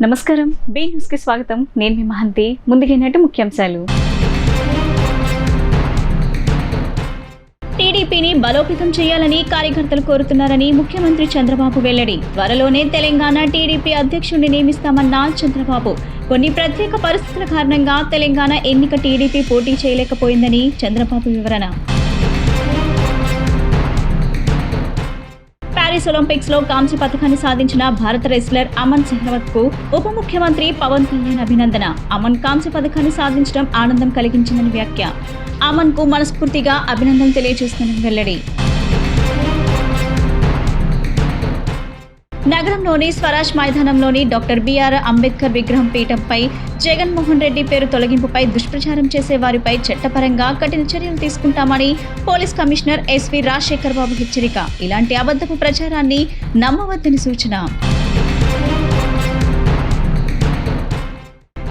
నమస్కారం, be news కి స్వాగతం. నేను మీ మహంతి. ముందుగా ముఖ్యాంశాలు. టీడీపీని బలోపేతం చేయాలని కార్యకర్తలు కోరుతున్నారని ముఖ్యమంత్రి చంద్రబాబు వెల్లడి. త్వరలోనే తెలంగాణ టీడీపీ అధ్యక్షుడిని నియమిస్తామన్న చంద్రబాబు. కొన్ని ప్రత్యేక పరిస్థితుల కారణంగా తెలంగాణ ఎన్నిక టీడీపీ పోటీ చేయలేకపోయిందని చంద్రబాబు వివరణ. పారిస్ ఒలింపిక్స్ లో కాంస్య పథకాన్ని సాధించిన భారత రెస్లర్ అమన్ సెహ్రావత్ కు ఉప ముఖ్యమంత్రి పవన్ కళ్యాణ్ అభినందన. అమన్ కాంస్య పథకాన్ని సాధించడం ఆనందం కలిగించిందని వ్యాఖ్య. అమన్ కు మనస్ఫూర్తిగా అభినందనలు తెలియజేస్తుందని వెల్లడి. నగరంలోని స్వరాజ్ మైదానంలోని డాక్టర్ బిఆర్ అంబేద్కర్ విగ్రహం పీఠంపై జగన్మోహన్ రెడ్డి పేరు తొలగింపుపై దుష్ప్రచారం చేసే వారిపై చట్టపరంగా కఠిన చర్యలు తీసుకుంటామని పోలీస్ కమిషనర్ ఎస్వి రాజశేఖర్ బాబు హెచ్చరిక. ఇలాంటి అబద్ధపు ప్రచారాన్ని నమ్మవద్దని సూచన.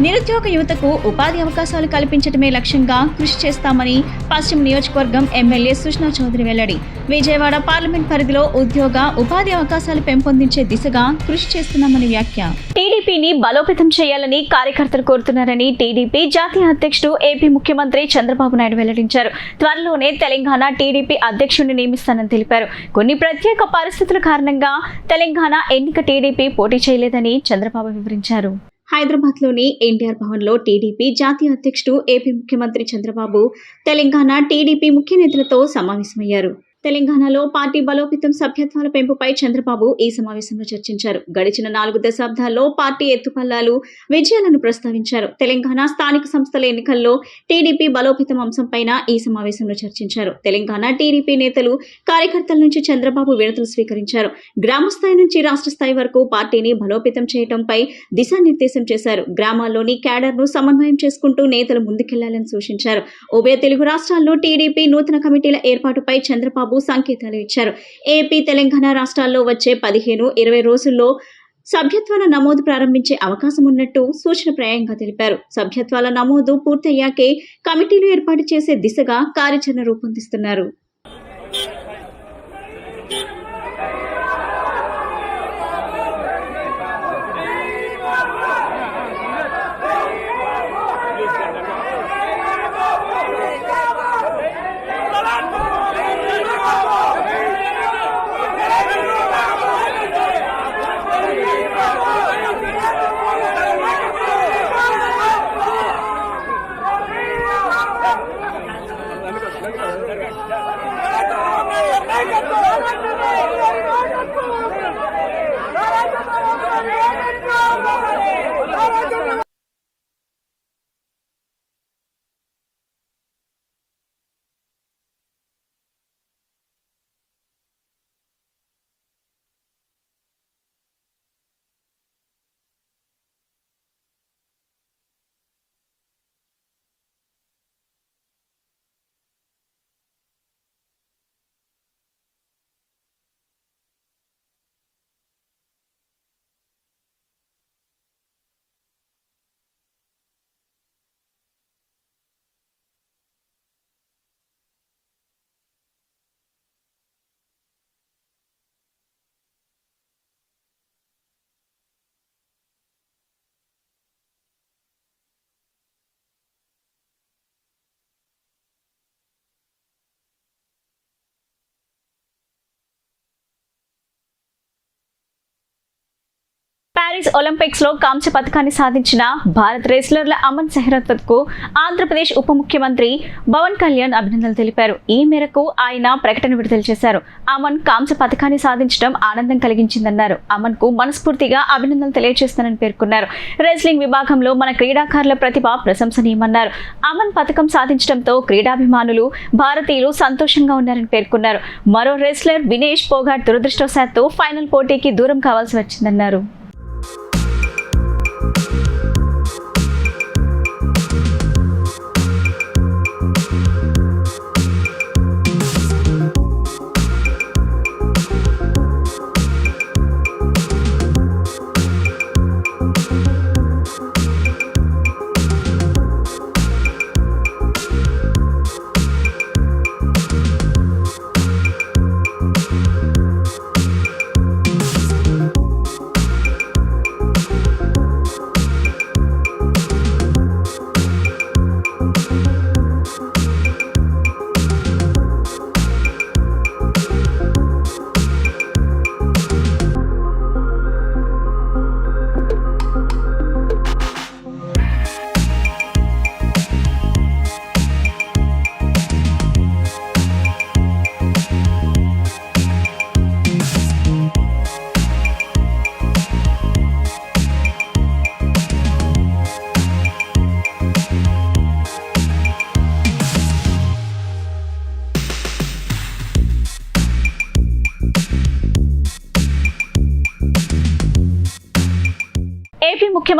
నిరుద్యోగ యువతకు ఉపాధి అవకాశాలు కల్పించడమే లక్ష్యంగా కృషి చేస్తామని పశ్చిమ నియోజకవర్గం ఎమ్మెల్యే సుష్మా చౌదరి వెల్లడి. విజయవాడ పార్లమెంట్ పరిధిలో ఉద్యోగ ఉపాధి అవకాశాలు పెంపొందించే దిశగా కృషి చేస్తున్నామని వ్యాఖ్య. టీడీపీని బలోపేతం చేయాలని కార్యకర్తలు కోరుతున్నారని టీడీపీ జాతీయ అధ్యక్షుడు ఏపీ ముఖ్యమంత్రి చంద్రబాబు నాయుడు వెల్లడించారు. త్వరలోనే తెలంగాణ టీడీపీ అధ్యక్షుడిని నియమిస్తానని తెలిపారు. కొన్ని ప్రత్యేక పరిస్థితుల కారణంగా తెలంగాణ ఎన్నిక టీడీపీ పోటీ చేయలేదని చంద్రబాబు వివరించారు. హైదరాబాద్ లోని ఎన్టీఆర్ భవన్ లో టీడీపీ జాతీయ అధ్యక్షుడు ఏపీ ముఖ్యమంత్రి చంద్రబాబు తెలంగాణ టీడీపీ ముఖ్య నేతలతో సమావేశమయ్యారు. తెలంగాణలో పార్టీ బలోపేతం సభ్యత్వాల పెంపుపై చంద్రబాబు ఈ సమావేశంలో చర్చించారు. గడిచిన 4 దశాబ్దాల్లో పార్టీ ఎత్తుపల్లాలు, విజయాలను ప్రస్తావించారు. తెలంగాణ స్థానిక సంస్థల ఎన్నికల్లో టీడీపీ బలోపేతం అంశంపైన ఈ సమావేశంలో చర్చించారు. తెలంగాణ టీడీపీ నేతలు, కార్యకర్తల నుంచి చంద్రబాబు వినతులు స్వీకరించారు. గ్రామ స్థాయి నుంచి రాష్ట్ర స్థాయి వరకు పార్టీని బలోపేతం చేయడంపై దిశానిర్దేశం చేశారు. గ్రామాల్లోని క్యాడర్ను సమన్వయం చేసుకుంటూ నేతలు ముందుకెళ్లాలని సూచించారు. ఉభయ తెలుగు రాష్ట్రాల్లో టీడీపీ నూతన కమిటీల ఏర్పాటుపై చంద్రబాబు సంకేతాలు ఇచ్చారు. ఏపీ, తెలంగాణ రాష్ట్రాల్లో వచ్చే 15-20 రోజుల్లో సభ్యత్వాల నమోదు ప్రారంభించే అవకాశం ఉన్నట్టు సూచనప్రాయంగా తెలిపారు. సభ్యత్వాల నమోదు పూర్తయ్యాకే కమిటీలు ఏర్పాటు చేసే దిశగా కార్యాచరణ రూపొందిస్తున్నారు. పారిస్ ఒలింపిక్స్ లో కాంస్య పథకాన్ని సాధించిన భారత రెస్లర్ల అమన్ సెహ్రావత్ కు ఆంధ్రప్రదేశ్ ఉప ముఖ్యమంత్రి పవన్ కళ్యాణ్ అభినందనలు తెలిపారు. ఈ మేరకు ఆయన ప్రకటన విడుదల చేశారు. అమన్ కాంస్య పథకాన్ని సాధించడం ఆనందం కలిగించిందన్నారు. అమన్ కు మనస్ఫూర్తిగా అభినందనలు తెలియజేస్తానని పేర్కొన్నారు. రెస్లింగ్ విభాగంలో మన క్రీడాకారుల ప్రతిభ ప్రశంసనీయమన్నారు. అమన్ పథకం సాధించడంతో క్రీడాభిమానులు, భారతీయులు సంతోషంగా ఉన్నారని పేర్కొన్నారు. మరో రెస్లర్ వినేష్ పోగాట్ దురదృష్టవశాత్తు ఫైనల్ పోటీకి దూరం కావాల్సి వచ్చిందన్నారు.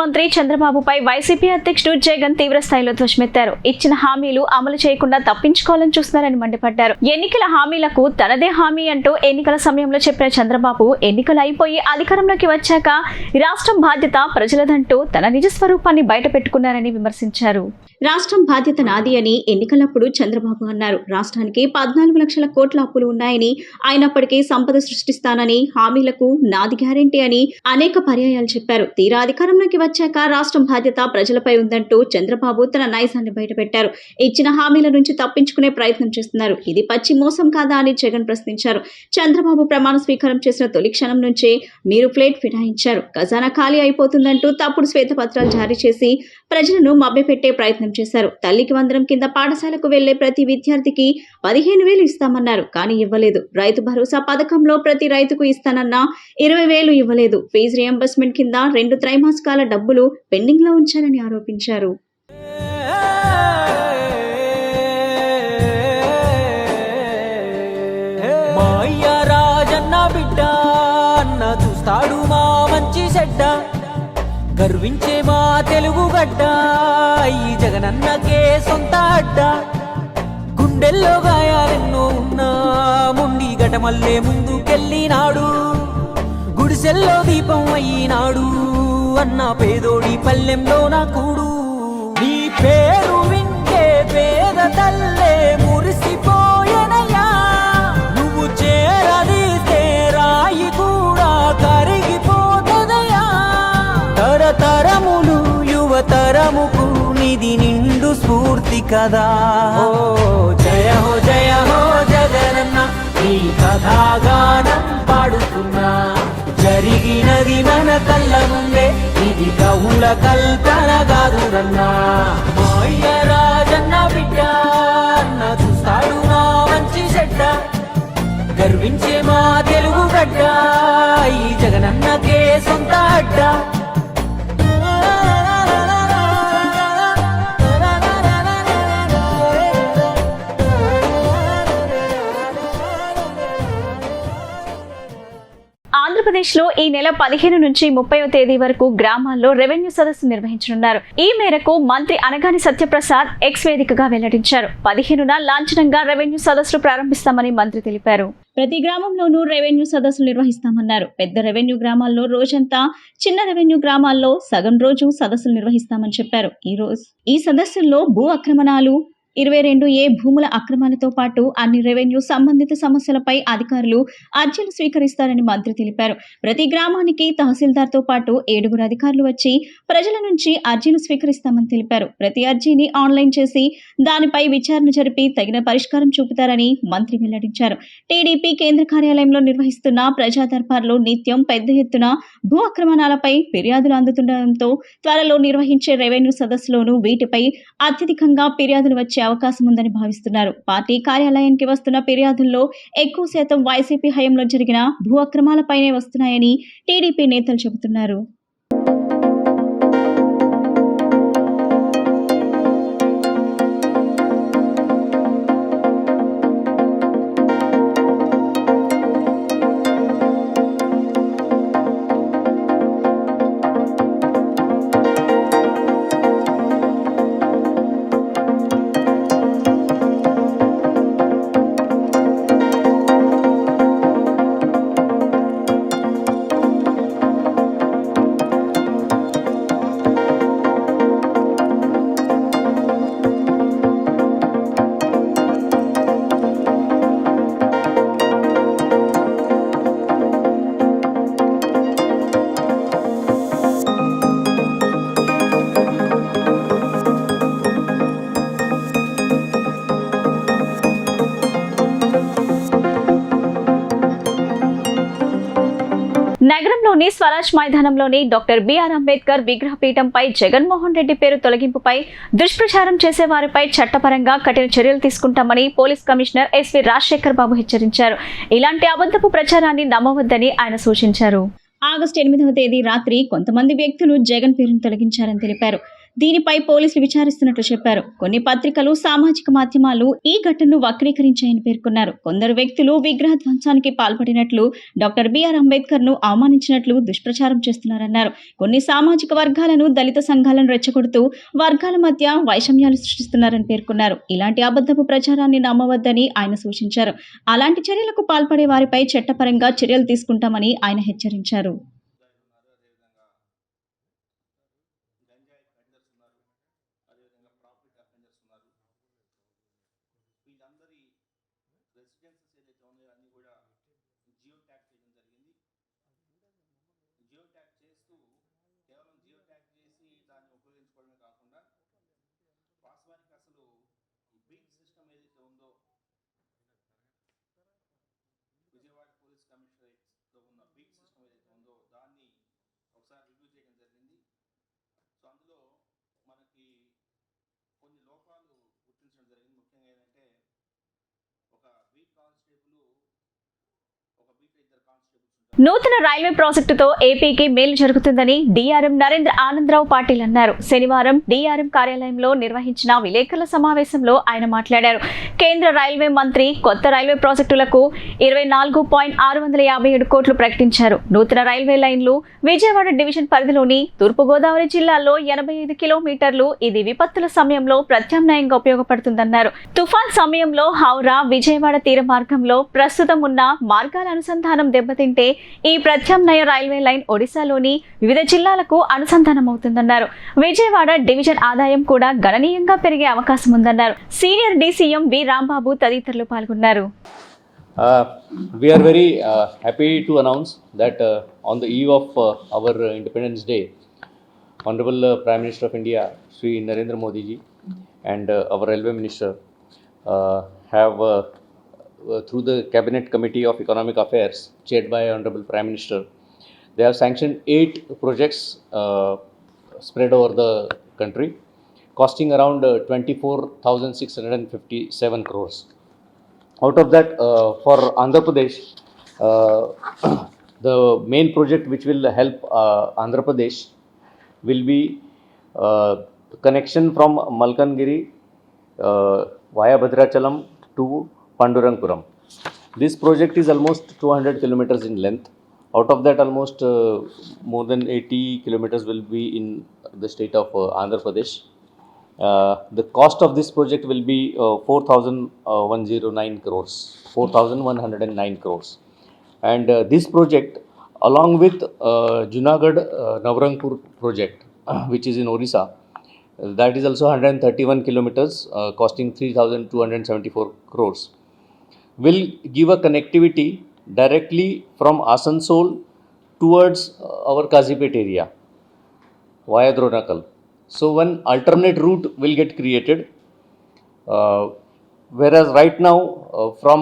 ముఖ్యమంత్రి చంద్రబాబుపై వైసీపీ అధ్యక్షుడు జగన్ తీవ్ర స్థాయిలో ధ్వజమెత్తారు. ఇచ్చిన హామీలు అమలు చేయకుండా తప్పించుకోవాలని చూస్తున్నారని మండిపడ్డారు. ఎన్నికల హామీలకు తనదే హామీ అంటూ ఎన్నికల సమయంలో చెప్పిన చంద్రబాబు ఎన్నికలు అయిపోయి అధికారంలోకి వచ్చాక రాష్ట్రం బాధ్యత ప్రజలదంటూ తన నిజ స్వరూపాన్ని బయట పెట్టుకున్నారని విమర్శించారు. రాష్ట్రం బాధ్యత నాది అని ఎన్నికలప్పుడు చంద్రబాబు అన్నారు. రాష్ట్రానికి 14 లక్షల కోట్ల అప్పులు ఉన్నాయని, అయినప్పటికీ సంపద సృష్టిస్తానని, హామీలకు నాది గ్యారెంటీ అని అనేక పర్యాయాలు చెప్పారు. తీరా అధికారంలోకి వచ్చాక రాష్ట్రం బాధ్యత ప్రజలపై ఉందంటూ చంద్రబాబు తన నైజాన్ని బయటపెట్టారు. ఇచ్చిన హామీల నుంచి తప్పించుకునే ప్రయత్నం చేస్తున్నారు. ఇది పచ్చి మోసం కాదా అని జగన్ ప్రశ్నించారు. చంద్రబాబు ప్రమాణ స్వీకారం చేసిన తొలి క్షణం నుంచే మీరు ప్లేట్ ఫిరాయించారు. ఖజానా ఖాళీ అయిపోతుందంటూ తప్పుడు శ్వేతపత్రాలు జారీ చేసి ప్రజలను మభ్యపెట్టే ప్రయత్నం చేశారు. తల్లికి వందనం కింద పాఠశాలకు వెళ్లే ప్రతి విద్యార్థికి 15,000 ఇస్తామన్నారు, కానీ ఇవ్వలేదు. రైతు భరోసా పథకంలో ప్రతి రైతుకు ఇస్తానన్నా 20,000 ఇవ్వలేదు. ఫీజు రియంబర్స్మెంట్ కింద 2 త్రైమాసికాల డబ్బులు పెండింగ్ లో ఉంచారని ఆరోపించారు. గర్వించే మా తెలుగు గడ్డ ఈ జగనన్నకే సొంత అడ్డ. గుండెల్లో గాయాలెన్నో ఉన్నా ముండి గటమల్లే ముందుకెళ్ళినాడు. గుడిసెల్లో దీపం అయినాడు అన్న పేదోడి పల్లెంలో నా కూడు. నీ పేరు వింటే పేద తల్లే మురిసిపోయెనయ్యా. నువ్వు చేరదీస్తే రాయి కూడా కరిగిపోతదయ్యా. తరతరములు యువతరముకు నిధి నిండు స్ఫూర్తి కదా. జయ హో జగనన్న నీ కథాగానం పాడుతున్నా. జరిగినది మన కళ్ళ ముందే, ఇది కవుల కల్పన కాదురన్నా. మాయ రాజన్న బిడ్డ అన్న చూస్తాడు నా మంచి చెడ్డ. గర్వించే మా తెలుగు గడ్డ ఈ జగనన్నకే సొంత అడ్డ. ఆంధ్రప్రదేశ్లో ఈ నెల 15 నుంచి 30వ తేదీ వరకు గ్రామాల్లో రెవెన్యూ సదస్సు నిర్వహించనున్నారు. ఈ మేరకు మంత్రి అనగాని సత్యప్రసాద్ ఎక్స్ వేదికగా వెల్లడించారు. 15న లాంఛనంగా రెవెన్యూ సదస్సులు ప్రారంభిస్తామని మంత్రి తెలిపారు. ప్రతి గ్రామంలోనూ రెవెన్యూ సదస్సులు నిర్వహిస్తామన్నారు. పెద్ద రెవెన్యూ గ్రామాల్లో రోజంతా, చిన్న రెవెన్యూ గ్రామాల్లో సగం రోజు సదస్సులు నిర్వహిస్తామని చెప్పారు. ఈ సదస్సుల్లో భూ ఆక్రమణాలు, 22A భూముల అక్రమాలతో పాటు అన్ని రెవెన్యూ సంబంధిత సమస్యలపై అధికారులు అర్జీలు స్వీకరిస్తారని మంత్రి తెలిపారు. ప్రతి గ్రామానికి తహసీల్దార్తో పాటు 7 అధికారులు వచ్చి ప్రజల నుంచి అర్జీలు స్వీకరిస్తామని తెలిపారు. ప్రతి అర్జీని ఆన్లైన్ చేసి దానిపై విచారణ జరిపి తగిన పరిష్కారం చూపుతారని మంత్రి వెల్లడించారు. టీడీపీ కేంద్ర కార్యాలయంలో నిర్వహిస్తున్న ప్రజా దర్బార్లో నిత్యం పెద్ద ఎత్తున భూ ఆక్రమణాలపై ఫిర్యాదులు అందుతుండటంతో త్వరలో నిర్వహించే రెవెన్యూ సదస్సులోనూ వీటిపై అత్యధికంగా ఫిర్యాదులు వచ్చే అవకాశం ఉందని భావిస్తున్నారు. పార్టీ కార్యాలయానికి వస్తున్న ఫిర్యాదుల్లో ఎక్కువ శాతం వైసీపీ హయాంలో జరిగిన భూ అక్రమాలపైనే వస్తున్నాయని టీడీపీ నేతలు చెబుతున్నారు. నగరంలోని స్వరాజ్ మైదానంలోని డాక్టర్ బిఆర్ అంబేద్కర్ విగ్రహ పీఠంపై జగన్మోహన్ రెడ్డి పేరు తొలగింపుపై దుష్ప్రచారం చేసే వారిపై చట్టపరంగా కఠిన చర్యలు తీసుకుంటామని పోలీస్ కమిషనర్ ఎస్వి రాజశేఖర్ బాబు హెచ్చరించారు. ఇలాంటి అబద్ధపు ప్రచారాన్ని నమ్మవద్దని ఆయన సూచించారు. ఆగస్టు 8వ తేదీ రాత్రి కొంతమంది వ్యక్తులు జగన్ పేరును తొలగించారని తెలిపారు. దీనిపై పోలీసులు విచారిస్తున్నట్లు చెప్పారు. కొన్ని పత్రికలు, సామాజిక మాధ్యమాలు ఈ ఘటనను వక్రీకరించాయని పేర్కొన్నారు. కొందరు వ్యక్తులు విగ్రహ ధ్వంసానికి పాల్పడినట్లు, డాక్టర్ బిఆర్ అంబేద్కర్ ను అవమానించినట్లు దుష్ప్రచారం చేస్తున్నారన్నారు. కొన్ని సామాజిక వర్గాలను, దళిత సంఘాలను రెచ్చగొడుతూ వర్గాల మధ్య వైషమ్యాలు సృష్టిస్తున్నారని పేర్కొన్నారు. ఇలాంటి అబద్ధపు ప్రచారాన్ని నమ్మవద్దని ఆయన సూచించారు. అలాంటి చర్యలకు పాల్పడే వారిపై చట్టపరంగా చర్యలు తీసుకుంటామని ఆయన హెచ్చరించారు. విజయవాడ పోలీస్ కమిషనరేట్స్లో ఉన్న బీట్ సిస్టమ్ ఏదైతే ఉందో దాన్ని ఒకసారి రివ్యూ చేయడం జరిగింది. సో అందులో మనకి కొన్ని లోపాలు గుర్తించడం జరిగింది. ముఖ్యంగా ఏంటంటే ఒక బీట్ కానిస్టేబుల్, ఒక బీట్ ఇద్దరు కానిస్టేబుల్స్. నూతన రైల్వే ప్రాజెక్టుతో ఏపీకి మేలు జరుగుతుందని డీఆర్ఎం నరేంద్ర ఆనందరావు పాటిల్ అన్నారు. శనివారం డీఆర్ఎం కార్యాలయంలో నిర్వహించిన విలేకరుల సమావేశంలో ఆయన మాట్లాడారు. కేంద్ర రైల్వే మంత్రి కొత్త రైల్వే ప్రాజెక్టులకు 24,657 కోట్లు ప్రకటించారు. నూతన రైల్వే లైన్లు విజయవాడ డివిజన్ పరిధిలోని తూర్పుగోదావరి జిల్లాలో 85 కిలోమీటర్లు. ఇది విపత్తుల సమయంలో ప్రత్యామ్నాయంగా ఉపయోగపడుతుందన్నారు. తుఫాన్ సమయంలో హౌరా విజయవాడ తీర మార్గంలో ప్రస్తుతం ఉన్న మార్గాల అనుసంధానం దెబ్బతింటే ఈ ప్రత్యామ్నాయ రైల్వే లైన్ ఒడిశాలోని వివిధ జిల్లాలకు అనుసంధానమవుతుందన్నారు. విజయవాడ డివిజన్ ఆదాయం కూడా గణనీయంగా పెరిగే అవకాశం ఉందన్నారు. సీనియర్ డీసీఎం వి రాంబాబు తదితరులు పాల్గొన్నారు. We are very happy to announce that on the eve of our Independence Day, Honorable Prime Minister of India, Shri Narendra Modi ji, and our Railway Minister have through the Cabinet Committee of Economic Affairs, chaired by Honorable Prime Minister, they have sanctioned 8 projects spread over the country, costing around 24,657 crores. Out of that, for Andhra Pradesh, the main project which will help Andhra Pradesh will be connection from Malkangiri via Bhadrachalam to Pandurangpuram. This project is almost 200 kilometers in length. Out of that, almost more than 80 kilometers will be in the state of Andhra Pradesh. The cost of this project will be 4,109 crores, 4,109 crores. And this project, along with Junagadh Navrangpur project, which is in Orissa, that is also 131 kilometers, costing 3,274 crores, will give a connectivity directly from Asansol towards our Kazipet area via Dronakal. So one alternate route will get created, whereas right now from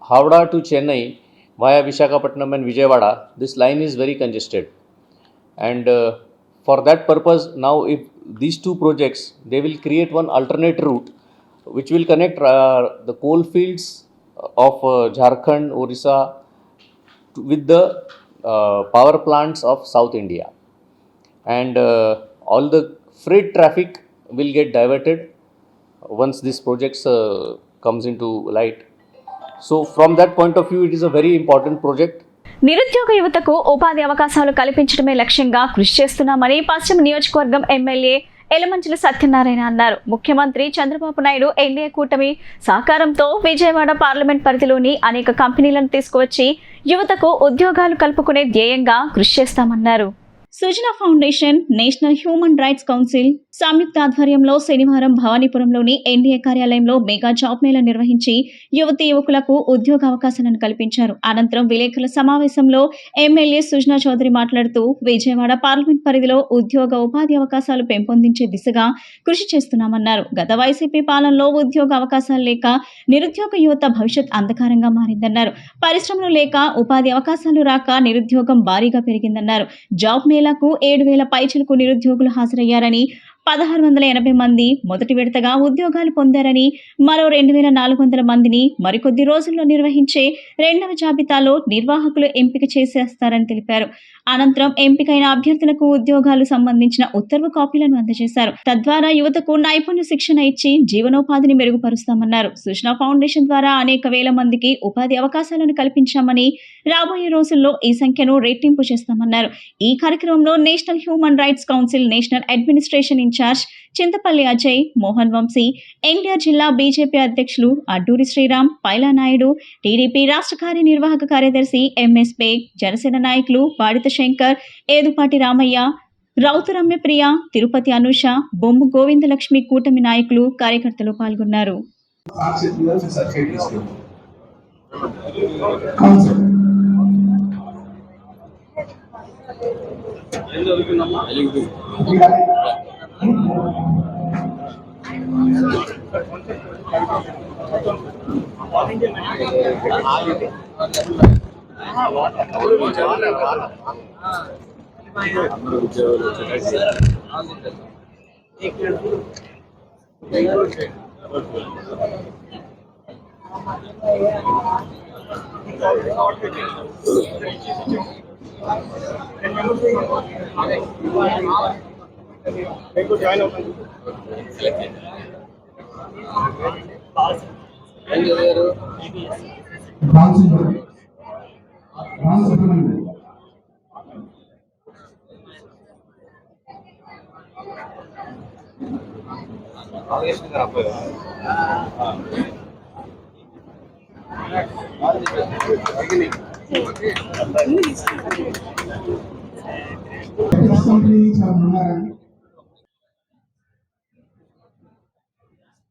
Howrah to Chennai via Visakhapatnam and Vijayawada, this line is very congested. And for that purpose, now if these two projects, they will create one alternate route which will connect the coal fields of Jharkhand, Orissa with the power plants of South India. And all the freight traffic will get diverted once this project comes into light. So from that point of view, it is a very important project. నిరుద్యోగ యువతకు ఉపాధి అవకాశాలు కల్పించడమే లక్ష్యంగా కృషి చేస్తున్నామని పశ్చిమ నియోజకవర్గం ఎమ్మెల్యే ఎలమంచిల సత్యనారాయణ అన్నారు. ముఖ్యమంత్రి చంద్రబాబు నాయుడు ఎన్డీఏ కూటమి సహకారంతో విజయవాడ పార్లమెంట్ పరిధిలోని అనేక కంపెనీలను తీసుకువచ్చి యువతకు ఉద్యోగాలు కల్పుకునే ధ్యేయంగా కృషి చేస్తామన్నారు. Sujana foundation, national human rights council సంయుక్త ఆధ్వర్యంలో శనివారం భవానీపురంలోని ఎన్డీఏ కార్యాలయంలో మెగా జాబ్ మేళా నిర్వహించి యువతీ యువకులకు ఉద్యోగ అవకాశాలను కల్పించారు. అనంతరం విలేకరుల సమావేశంలో ఎమ్మెల్యే సుజనా చౌదరి మాట్లాడుతూ విజయవాడ పార్లమెంట్ పరిధిలో ఉద్యోగ ఉపాధి అవకాశాలు పెంపొందించే దిశగా కృషి చేస్తున్నామన్నారు. గత వైసీపీ పాలనలో ఉద్యోగ అవకాశాలు లేక నిరుద్యోగ యువత భవిష్యత్ అంధకారంగా మారిందన్నారు. పరిశ్రమలు లేక ఉపాధి అవకాశాలు రాక నిరుద్యోగం భారీగా పెరిగిందన్నారు. జాబ్ మేళాకు 7,000 పైచిలకు నిరుద్యోగులు హాజరయ్యారని, 1680 మంది మొదటి విడతగా ఉద్యోగాలు పొందారని, మరో 2400 మందిని మరికొద్ది రోజుల్లో నిర్వహించే రెండవ జాబితాలో నిర్వాహకులు ఎంపిక చేసేస్తారని తెలిపారు. అనంతరం ఎంపికైన అభ్యర్థులకు ఉద్యోగాలు సంబంధించిన ఉత్తర్వు కాపీలను అందజేశారు. తద్వారా యువతకు నైపుణ్య శిక్షణ ఇచ్చి జీవనోపాధిని మెరుగుపరుస్తామన్నారు. సృజన ఫౌండేషన్ ద్వారా అనేక వేల మందికి ఉపాధి అవకాశాలను కల్పించామని, రాబోయే రోజుల్లో ఈ సంఖ్యను రెట్టింపు చేస్తామన్నారు. ఈ కార్యక్రమంలో national human rights council national administration in charge Chintapalli Ajay, Mohan Vamsi, NTR జిల్లా బీజేపీ అధ్యక్షులు అడ్డూరి శ్రీరామ్, పైలా నాయుడు, టీడీపీ రాష్ట్ర కార్యనిర్వాహక కార్యదర్శి ఎంఎస్ బేగ్, జనసేన నాయకులు బాడిత శంకర్, ఏదుపాటి రామయ్య, రౌతు రమ్యప్రియ, తిరుపతి అనూష, బొమ్ము గోవిందలక్ష్మి కూటమి నాయకులు, కార్యకర్తలు పాల్గొన్నారు.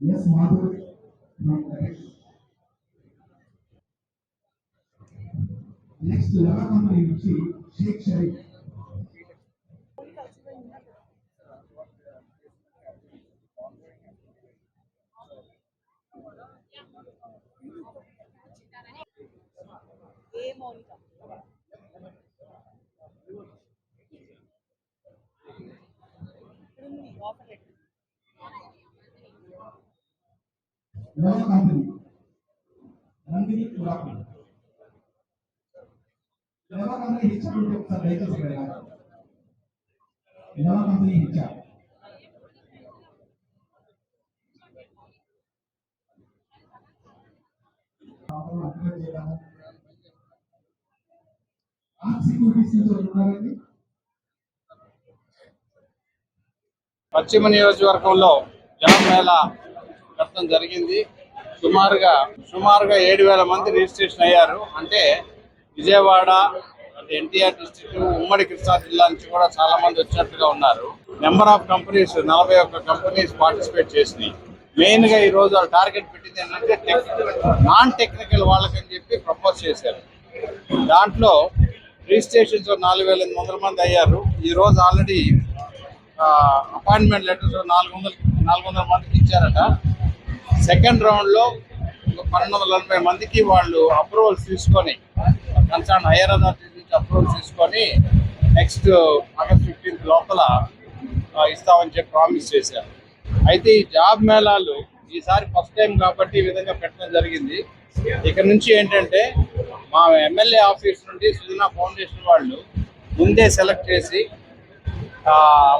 Yes, Madhu. Next, Lava Company, Sheikh Sharif. Lava Company, Nandini Purapan. Lava Company hitcha unte oksa dayachesi velali. Lava Company hitcha. పశ్చిమ నియోజకవర్గంలో జాబ్ మేళా పెట్టడం జరిగింది. సుమారుగా 7,000 మంది రిజిస్ట్రేషన్ అయ్యారు. అంటే విజయవాడ, ఎన్టీఆర్ డిస్ట్రిక్ట్, ఉమ్మడి కృష్ణా జిల్లా నుంచి కూడా చాలా మంది వచ్చినట్టుగా ఉన్నారు. Number of companies 41 companies participate చేసినాయి. మెయిన్ గా ఈ రోజు వాళ్ళు టార్గెట్ పెట్టింది ఏంటంటే నాన్ టెక్నికల్ వాళ్ళకని చెప్పి ప్రపోజ్ చేశారు. దాంట్లో రిజిస్ట్రేషన్స్ 4,800 మంది అయ్యారు. ఈ రోజు ఆల్రెడీ అపాయింట్మెంట్ లెటర్స్ 400 మందికి ఇచ్చారట. సెకండ్ రౌండ్ లో 1,240 మందికి వాళ్ళు అప్రూవల్స్ తీసుకొని, కన్సర్న్ హైయర్ అథారిటీ నుంచి అప్రూవల్స్ తీసుకొని నెక్స్ట్ ఆగస్ట్ 15 లోపల ఇస్తామని చెప్పి ప్రామిస్ చేశారు. అయితే ఈ జాబ్ మేళాలు ఈసారి ఫస్ట్ టైం కాబట్టి ఈ విధంగా పెట్టడం జరిగింది. ఇక్కడ నుంచి ఏంటంటే మా ఎమ్మెల్యే ఆఫీస్ నుండి సృజన ఫౌండేషన్ వాళ్ళు ముందే సెలెక్ట్ చేసి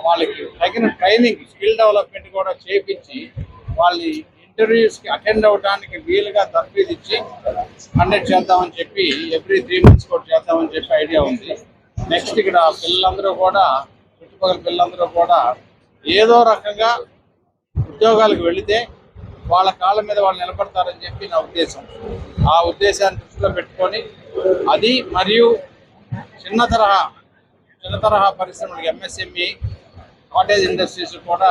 వాళ్ళకి తగిన ట్రైనింగ్, స్కిల్ డెవలప్మెంట్ కూడా చేయించి వాళ్ళని ఇంటర్వ్యూస్కి అటెండ్ అవ్వడానికి వీలుగా తర్ఫీదు ఇచ్చి కండక్ట్ చేద్దామని చెప్పి ఎవ్రీ 3 months కూడా చేద్దామని చెప్పి ఐడియా ఉంది. నెక్స్ట్ ఇక్కడ పిల్లలందరూ కూడా, చుట్టుపక్కల పిల్లలందరూ కూడా ఏదో రకంగా ఉద్యోగాలకు వెళితే వాళ్ళ కాళ్ళ మీద వాళ్ళు నిలబడతారని చెప్పి నా ఉద్దేశం. ఆ ఉద్దేశాన్ని దృష్టిలో పెట్టుకొని అది మరియు చిన్న తరహా పరిశ్రమలకు, ఎంఎస్ఎంఈ, కాటేజ్ ఇండస్ట్రీస్ కూడా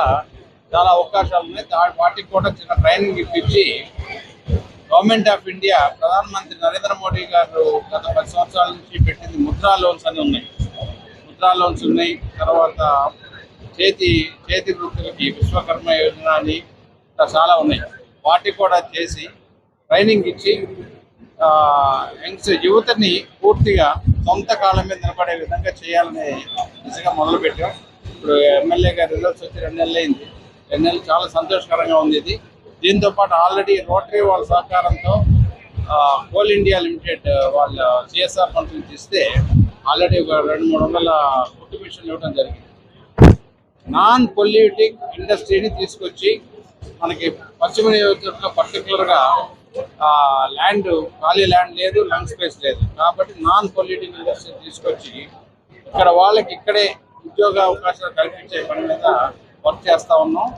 చాలా అవకాశాలు ఉన్నాయి. వాటికి కూడా చిన్న ట్రైనింగ్ ఇప్పించి గవర్నమెంట్ ఆఫ్ ఇండియా, ప్రధానమంత్రి నరేంద్ర మోడీ గారు గత 10 సంవత్సరాల నుంచి పెట్టింది ముద్రా లోన్స్ అని ఉన్నాయి. ముద్రా లోన్స్ ఉన్నాయి. తర్వాత చేతి వృత్తులకి విశ్వకర్మ యోజన అని ఇంకా చాలా ఉన్నాయి. వాటికి కూడా చేసి ట్రైనింగ్ ఇచ్చి యువతని పూర్తిగా సొంత కాళ్ళ మీద నిలబడే విధంగా చేయాలని దిశగా మొదలుపెట్టాం. ఇప్పుడు ఎమ్మెల్యే గారి రిజల్ట్స్ వచ్చి 2 నెలలు అయింది. 2 నెలలు చాలా సంతోషకరంగా ఉంది ఇది. దీంతో పాటు ఆల్రెడీ రోటరీ వాళ్ళ సహకారంతో కోల్ ఇండియా లిమిటెడ్ వాళ్ళ సిఎస్ఆర్ ఫండ్స్ నుంచి ఇస్తే ఆల్రెడీ ఒక 200-300 కుట్టు మిషన్లు ఇవ్వడం జరిగింది. నాన్ పొల్యూటింగ్ ఇండస్ట్రీని తీసుకొచ్చి మనకి పశ్చిమ నియోజకవర్గంలో పర్టికులర్గా ల్యాండ్, ఖాళీ ల్యాండ్ లేదు, లంగ్ స్పేస్ లేదు, కాబట్టి నాన్ పొల్యూటింగ్ ఇండస్ట్రీ తీసుకొచ్చి ఇక్కడ వాళ్ళకి ఇక్కడే ఉద్యోగ అవకాశాలు కల్పించే పని మీద వర్క్ చేస్తూ ఉన్నాం.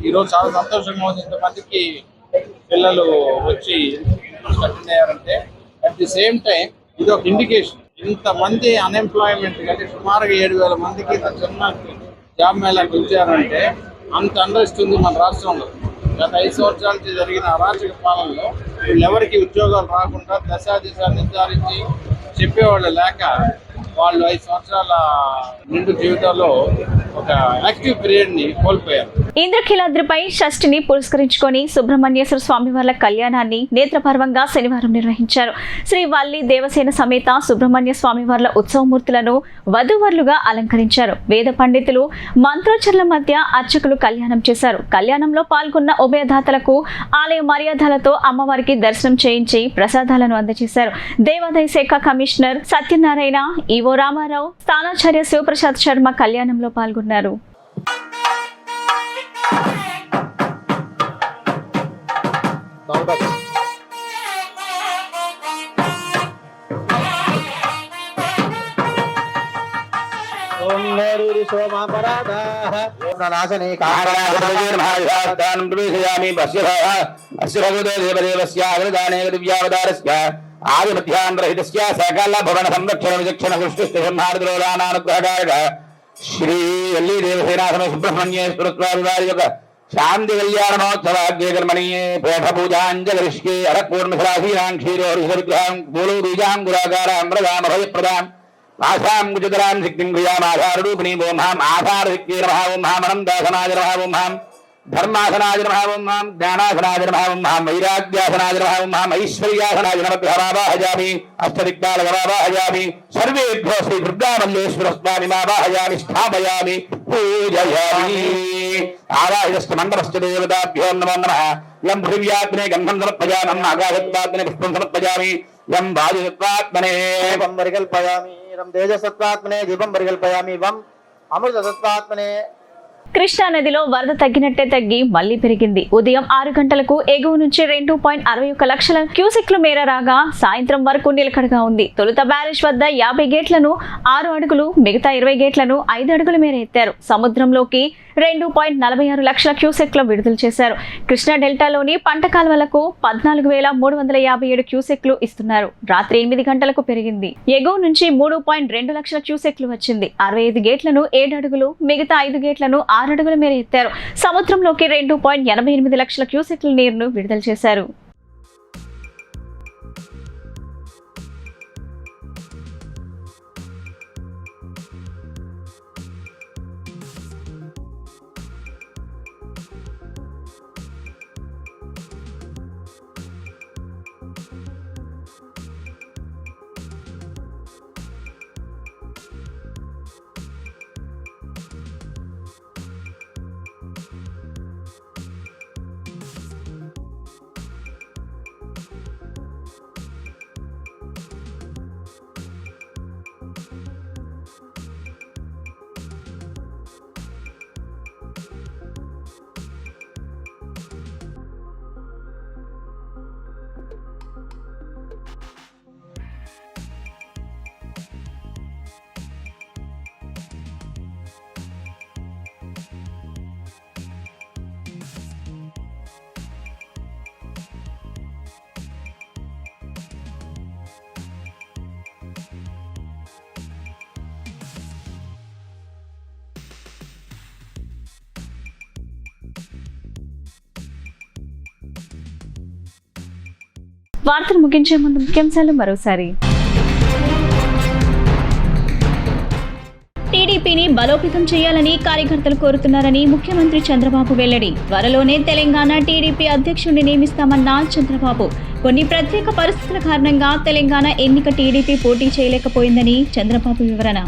ఈరోజు చాలా సంతోషంగా ఉంది. ఇంతమందికి పిల్లలు వచ్చి అటెండ్ అయ్యారంటే అట్ ది సేమ్ టైం ఇది ఒక ఇండికేషన్. ఇంతమంది అన్ఎంప్లాయ్మెంట్ కంటే సుమారుగా 7,000 మందికి ఇంత చిన్న జాబ్ మేళాకి వచ్చారంటే అంత అండర్స్తుంది మన రాష్ట్రంలో. గత 5 సంవత్సరాల నుంచి జరిగిన అరాచక పాలనలో వీళ్ళెవరికి ఉద్యోగాలు రాకుండా దశాదిశాలు నిర్ధారించి చెప్పేవాళ్ళు లేక వాళ్ళు 5 సంవత్సరాల నిండు జీవితంలో ఒక యాక్టివ్ పీరియడ్ ని కోల్పోయారు. ఇంద్రకీలాద్రిపై షష్ఠిని పురస్కరించుకొని సుబ్రహ్మణ్యేశ్వర స్వామివార్ల కళ్యాణాన్ని నేత్రపర్వంగా శనివారం నిర్వహించారు. శ్రీ వల్లి దేవసేన సమేత సుబ్రహ్మణ్య స్వామివార్ల ఉత్సవమూర్తులను వధూవరులుగా అలంకరించారు. వేద పండితులు మంత్రోచ్చరణల మధ్య అర్చకులు కళ్యాణం చేశారు. కళ్యాణంలో పాల్గొన్న ఉభయదాతలకు ఆలయ మర్యాదలతో అమ్మవారికి దర్శనం చేయించి ప్రసాదాలను అందజేశారు. దేవాదాయ శాఖ కమిషనర్ సత్యనారాయణ, ఈవో రామారావు, స్థానాచార్య శివప్రసాద్ శర్మ కళ్యాణంలో పాల్గొన్నారు. ఆది మధ్యాంధ్రహితస్య సకల భవన సంరక్షణ విచక్షణ సృష్టిస్థితిసంహారద్రోదానానుగ్రహకారక శ్రీ వల్లీ దేవసేనాసమ సుబ్రహ్మణ్యేశ్వర స్వామి వారి యొక్క శాంతి కళ్యాణ మహోత్సవాగ్యకర్మణి పేఠ పూజాంజలిష్కే అరపూర్ణశరాశీనాం క్షీరోరుషవిగ్రహాం మూలో బీజాంగురాకారాం మృగాం అభయప్రదాం ఆశాం గుజరాం శక్తిం క్రియామాధారూపిణీ ఓం హాం ఆధారశక్తి నమః ఓం హాం అనందాసనాయ నమః ఓం హాం ధర్మాసనాయ నమః ఓం హాం జ్ఞానాసనాయ నమః ఓం హాం వైరాగ్యాసనాయ నమః ఓం హాం ఐశ్వర్యాసనాయ నమః అష్టదిక్పాలకమావాహయామి సర్వేభ్యో శ్రీ దుర్గామల్లేశ్వర స్వామి మావాహయామి స్థాపయామి పూజయామి ఆవాహితస్య మండపస్య దేవతాభ్యో నమో నమః యం పృథివ్యాగ్నే గంధం సమర్పయామి ఆకాశత్వాగ్నే పుష్పం సమర్పయామి యం వాయుసత్వాత్మనే దీపం పరికల్పయామి రం తేజసత్వాత్మనే దీపం పరికల్పయామి వం అమృతసత్వాత్మనే. కృష్ణా నదిలో వరద తగ్గినట్టే తగ్గి మళ్లీ పెరిగింది. ఉదయం 6 గంటలకు ఎగువ నుంచి 2.61 లక్షల క్యూసెక్ల మేర రాగా సాయంత్రం వరకు నిలకడగా ఉంది. తొలుత బ్యారేజ్ వద్ద 50 గేట్లను 6 అడుగులు, మిగతా 20 గేట్లను 5 అడుగుల మేర ఎత్తారు. సముద్రంలోకి 2.46 లక్షల క్యూసెక్లు విడుదల చేశారు. కృష్ణా డెల్టాలోని పంట కాలువలకు 14,357 క్యూసెక్లు ఇస్తున్నారు. రాత్రి 8 గంటలకు పెరిగింది. ఎగువ నుంచి 3.2 లక్షల క్యూసెక్లు వచ్చింది. 65 గేట్లను 7 అడుగులు, మిగతా 5 గేట్లను 6 అడుగుల మేర ఎత్తారు. సముద్రంలోకి 2.88 లక్షల క్యూసెక్ల నీరును విడుదల చేశారు. వార్తలు ముగించే ముందు ముఖ్యాంశాలు మరోసారి. టీడీపీని బలోపేతం చేయాలని కార్యకర్తలు కోరుతున్నారని ముఖ్యమంత్రి చంద్రబాబు వెల్లడి. త్వరలోనే తెలంగాణ టీడీపీ అధ్యక్షుడిని నియమిస్తామన్న చంద్రబాబు. కొన్ని ప్రత్యేక పరిస్థితుల కారణంగా తెలంగాణ ఎన్నిక టీడీపీ పోటీ చేయలేకపోయిందని చంద్రబాబు వివరణ.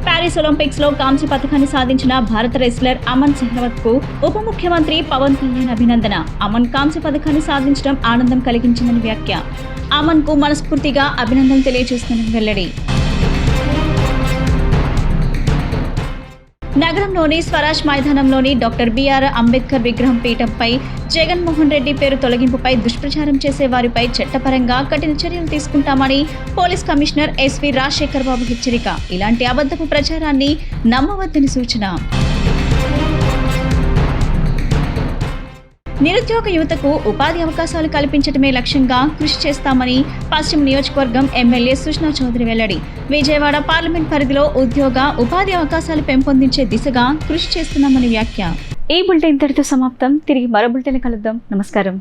ప్యారిస్ ఒలింపిక్స్ లో కాంస్య పథకాన్ని సాధించిన భారత రెస్లర్ అమన్ సెహ్రావత్ కు ఉప ముఖ్యమంత్రి పవన్ కళ్యాణ్ అభినందన. అమన్ కాంస్య పథకాన్ని సాధించడం ఆనందం కలిగించిందని వ్యాఖ్య. అమన్ కు మనస్ఫూర్తిగా అభినందనలు తెలియజేస్తుందని వెల్లడి. నగరంలోని స్వరాజ్ మైదానంలోని డాక్టర్ బిఆర్ అంబేద్కర్ విగ్రహం పీఠంపై జగన్మోహన్ రెడ్డి పేరు తొలగింపుపై దుష్ప్రచారం చేసే వారిపై చట్టపరంగా కఠిన చర్యలు తీసుకుంటామని పోలీస్ కమిషనర్ ఎస్వి రాజశేఖర్ బాబు హెచ్చరిక. ఇలాంటి అబద్ధపు ప్రచారాన్ని నమ్మవద్దని సూచన. నిరుద్యోగ యువతకు ఉపాధి అవకాశాలు కల్పించడమే లక్ష్యంగా కృషి చేస్తామని పశ్చిమ నియోజకవర్గం ఎమ్మెల్యే సుష్నా చౌదరి వెల్లడి. విజయవాడ పార్లమెంట్ పరిధిలో ఉద్యోగ ఉపాధి అవకాశాలు పెంపొందించే దిశగా కృషి చేస్తున్నామని వ్యాఖ్య. ఈ బులెటిన్ ఇంతటితో సమాప్తం. తిరిగి మరో బులెటిన్ కలుద్దాం. నమస్కారం.